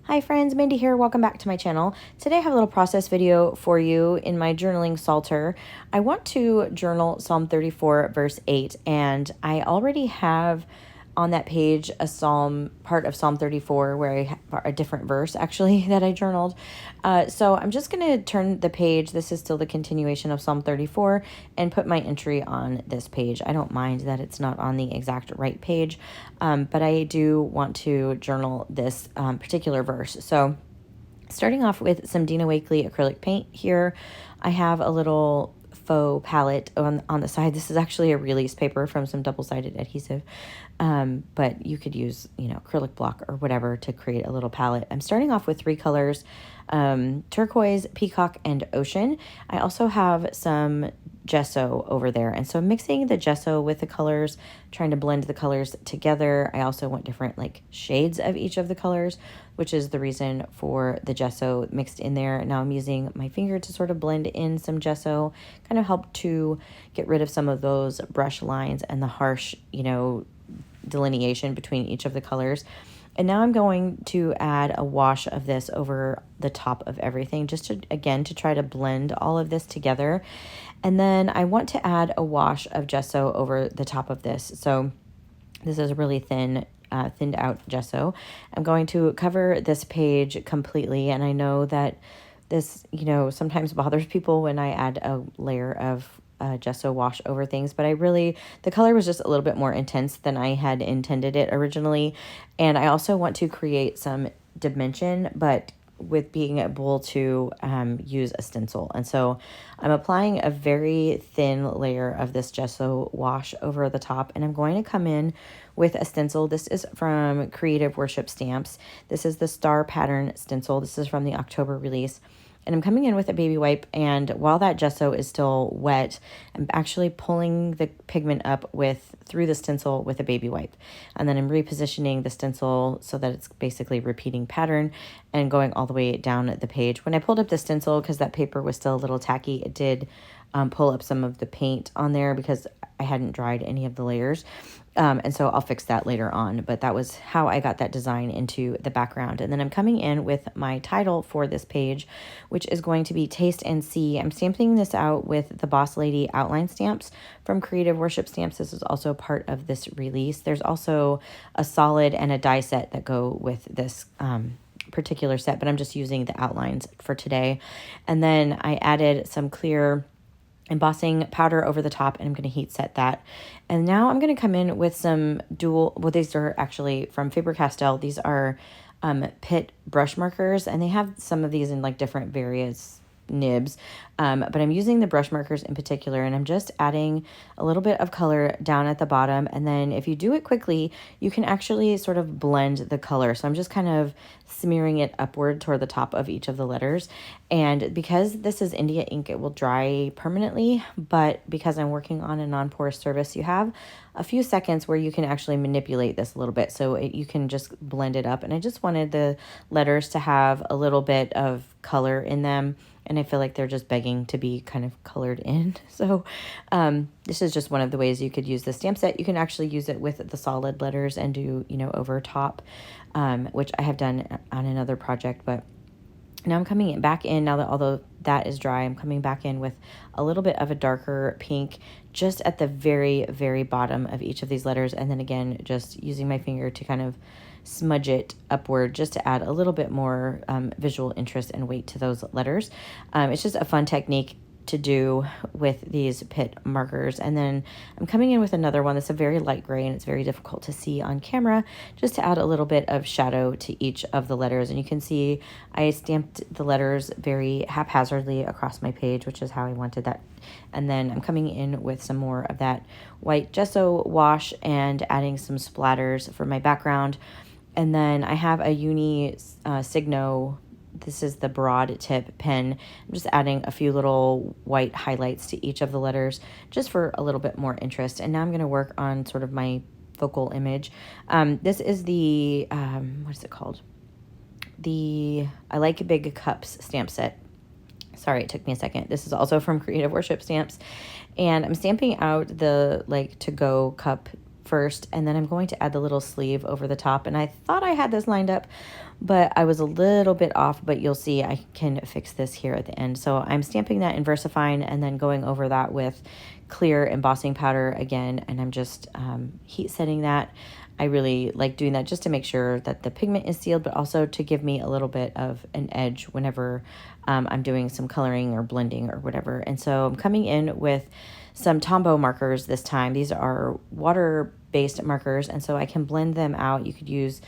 Hi friends, Mindy here. Welcome back to my channel. Today I have a little process video for you in my journaling Psalter. I want to journal Psalm 34 verse 8, and I already have on that page a part of Psalm 34 where I have a different verse actually that I journaled. So I'm just going to turn the page. This is still the continuation of Psalm 34 and put my entry on this page. I don't mind that it's not on the exact right page, but I do want to journal this particular verse. So starting off with some Dina Wakley acrylic paint here, I have a little faux palette on the side. This is actually a release paper from some double-sided adhesive, but you could use, acrylic block or whatever to create a little palette. I'm starting off with three colors, turquoise, peacock, and ocean. I also have some gesso over there, and so I'm mixing the gesso with the colors, trying to blend the colors together. I also want different shades of each of the colors, which is the reason for the gesso mixed in there. Now I'm using my finger to sort of blend in some gesso, kind of help to get rid of some of those brush lines and the harsh, delineation between each of the colors. And now I'm going to add a wash of this over the top of everything, just to, again, to try to blend all of this together. And then I want to add a wash of gesso over the top of this. So this is a really thinned out gesso. I'm going to cover this page completely. And I know that this, sometimes bothers people when I add a layer of gesso wash over things, but the color was just a little bit more intense than I had intended it originally. And I also want to create some dimension, but with being able to use a stencil. And so I'm applying a very thin layer of this gesso wash over the top, and I'm going to come in with a stencil. This is from Creative Worship Stamps. This is the Star Pattern stencil. This is from the October release. And I'm coming in with a baby wipe, and while that gesso is still wet, I'm actually pulling the pigment up through the stencil with a baby wipe. And then I'm repositioning the stencil so that it's basically repeating pattern and going all the way down the page. When I pulled up the stencil, because that paper was still a little tacky, it did pull up some of the paint on there because I hadn't dried any of the layers. And so I'll fix that later on, but that was how I got that design into the background. And then I'm coming in with my title for this page, which is going to be Taste and See. I'm stamping this out with the Boss Lady outline stamps from Creative Worship Stamps. This is also part of this release. There's also a solid and a die set that go with this particular set, but I'm just using the outlines for today. And then I added some clear embossing powder over the top, and I'm going to heat set that. And now I'm going to come in with some these are actually from Faber-Castell. These are Pitt brush markers, and they have some of these in different various nibs, but I'm using the brush markers in particular, and I'm just adding a little bit of color down at the bottom. And then if you do it quickly, you can actually sort of blend the color. So I'm just kind of smearing it upward toward the top of each of the letters. And because this is India ink, it will dry permanently, but because I'm working on a non-porous surface, you have a few seconds where you can actually manipulate this a little bit, so you can just blend it up. And I just wanted the letters to have a little bit of color in them, and I feel like they're just begging to be kind of colored in. So this is just one of the ways you could use the stamp set. You can actually use it with the solid letters and do, over top, which I have done on another project. But now I'm coming back in, now that although that is dry, I'm coming back in with a little bit of a darker pink just at the very, very bottom of each of these letters. And then again, just using my finger to kind of smudge it upward just to add a little bit more visual interest and weight to those letters. It's just a fun technique to do with these Pitt markers. And then I'm coming in with another one that's a very light gray, and it's very difficult to see on camera, just to add a little bit of shadow to each of the letters. And you can see I stamped the letters very haphazardly across my page, which is how I wanted that. And then I'm coming in with some more of that white gesso wash and adding some splatters for my background. And then I have a Uni Signo. This is the broad tip pen. I'm just adding a few little white highlights to each of the letters just for a little bit more interest. And now I'm going to work on sort of my focal image. This is the, what is it called? The I Like Big Cups stamp set. Sorry, it took me a second. This is also from Creative Worship Stamps. And I'm stamping out the to-go cup first, and then I'm going to add the little sleeve over the top. And I thought I had this lined up, but I was a little bit off, but you'll see I can fix this here at the end. So I'm stamping that in VersaFine and then going over that with clear embossing powder again, and I'm just heat setting that. I really like doing that just to make sure that the pigment is sealed, but also to give me a little bit of an edge whenever I'm doing some coloring or blending or whatever. And so I'm coming in with some Tombow markers this time. These are water-based markers, and so I can blend them out. You could use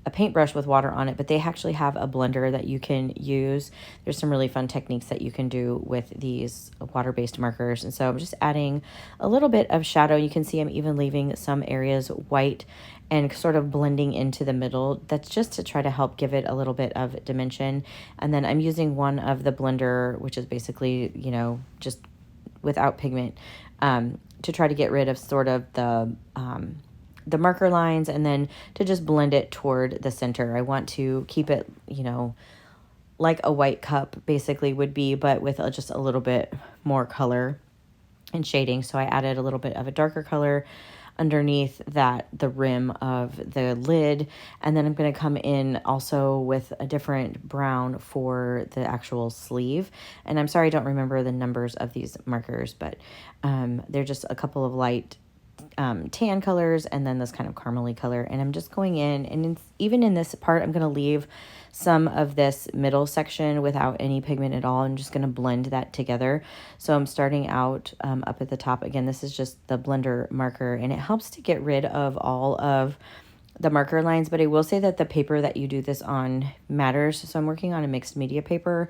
a paintbrush with water on it, but they actually have a blender that you can use. There's some really fun techniques that you can do with these water-based markers. And so I'm just adding a little bit of shadow. You can see I'm even leaving some areas white and sort of blending into the middle. That's just to try to help give it a little bit of dimension. And then I'm using one of the blender, which is basically, you know, just without pigment, to try to get rid of sort of the marker lines, and then to just blend it toward the center. I want to keep it, you know, like a white cup basically would be, but with just a little bit more color and shading. So I added a little bit of a darker color underneath the rim of the lid, and then I'm going to come in also with a different brown for the actual sleeve. And I'm sorry I don't remember the numbers of these markers, but they're just a couple of light tan colors and then this kind of caramely color. And I'm just going in, and even in this part, I'm going to leave some of this middle section without any pigment at all. I'm just going to blend that together. So I'm starting out up at the top. Again, this is just the blender marker, and it helps to get rid of all of the marker lines, but I will say that the paper that you do this on matters. So I'm working on a mixed media paper,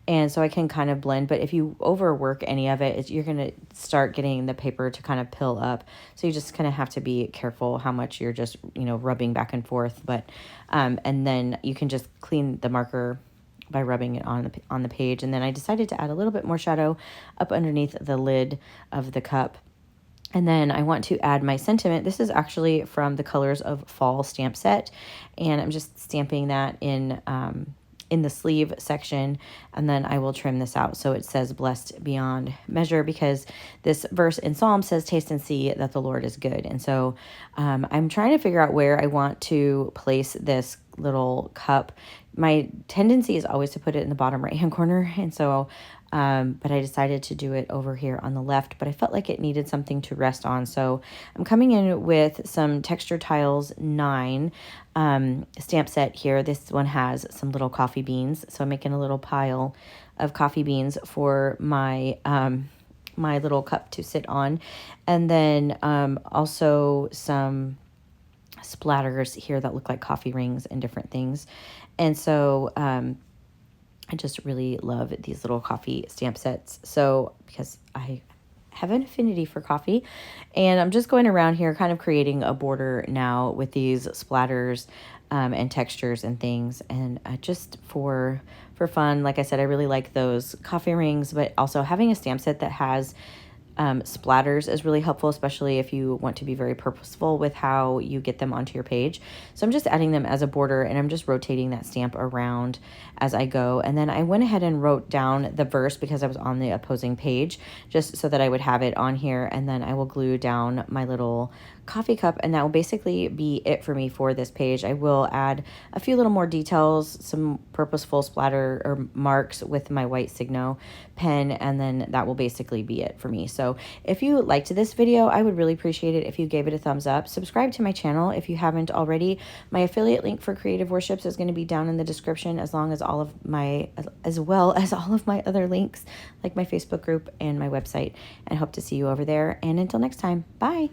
and so I can kind of blend, but if you overwork any of it, you're going to start getting the paper to kind of pill up. So you just kind of have to be careful how much you're just, you know, rubbing back and forth. But and then you can just clean the marker by rubbing it on the page. And then I decided to add a little bit more shadow up underneath the lid of the cup. And then I want to add my sentiment. This is actually from the Colors of Fall stamp set, and I'm just stamping that in the sleeve section, and then I will trim this out so it says blessed beyond measure, because this verse in Psalm says taste and see that the Lord is good. And so I'm trying to figure out where I want to place this little cup. My tendency is always to put it in the bottom right hand corner, and so but I decided to do it over here on the left, but I felt like it needed something to rest on. So I'm coming in with some Texture Tiles 9 stamp set here. This one has some little coffee beans. So I'm making a little pile of coffee beans for my my little cup to sit on. And then also some splatters here that look like coffee rings and different things. And so I just really love these little coffee stamp sets. So because I have an affinity for coffee, and I'm just going around here kind of creating a border now with these splatters and textures and things. And just for fun, like I said, I really like those coffee rings, but also having a stamp set that has splatters is really helpful, especially if you want to be very purposeful with how you get them onto your page. So I'm just adding them as a border, and I'm just rotating that stamp around as I go. And then I went ahead and wrote down the verse because I was on the opposing page, just so that I would have it on here. And then I will glue down my little coffee cup, and that will basically be it for me for this page. I will add a few little more details, some purposeful splatter or marks with my white Signo pen, and then that will basically be it for me. So if you liked this video, I would really appreciate it if you gave it a thumbs up. Subscribe to my channel if you haven't already. My affiliate link for Creative Worships is going to be down in the description, as well as all of my other links, like my Facebook group and my website, and hope to see you over there. And until next time, bye.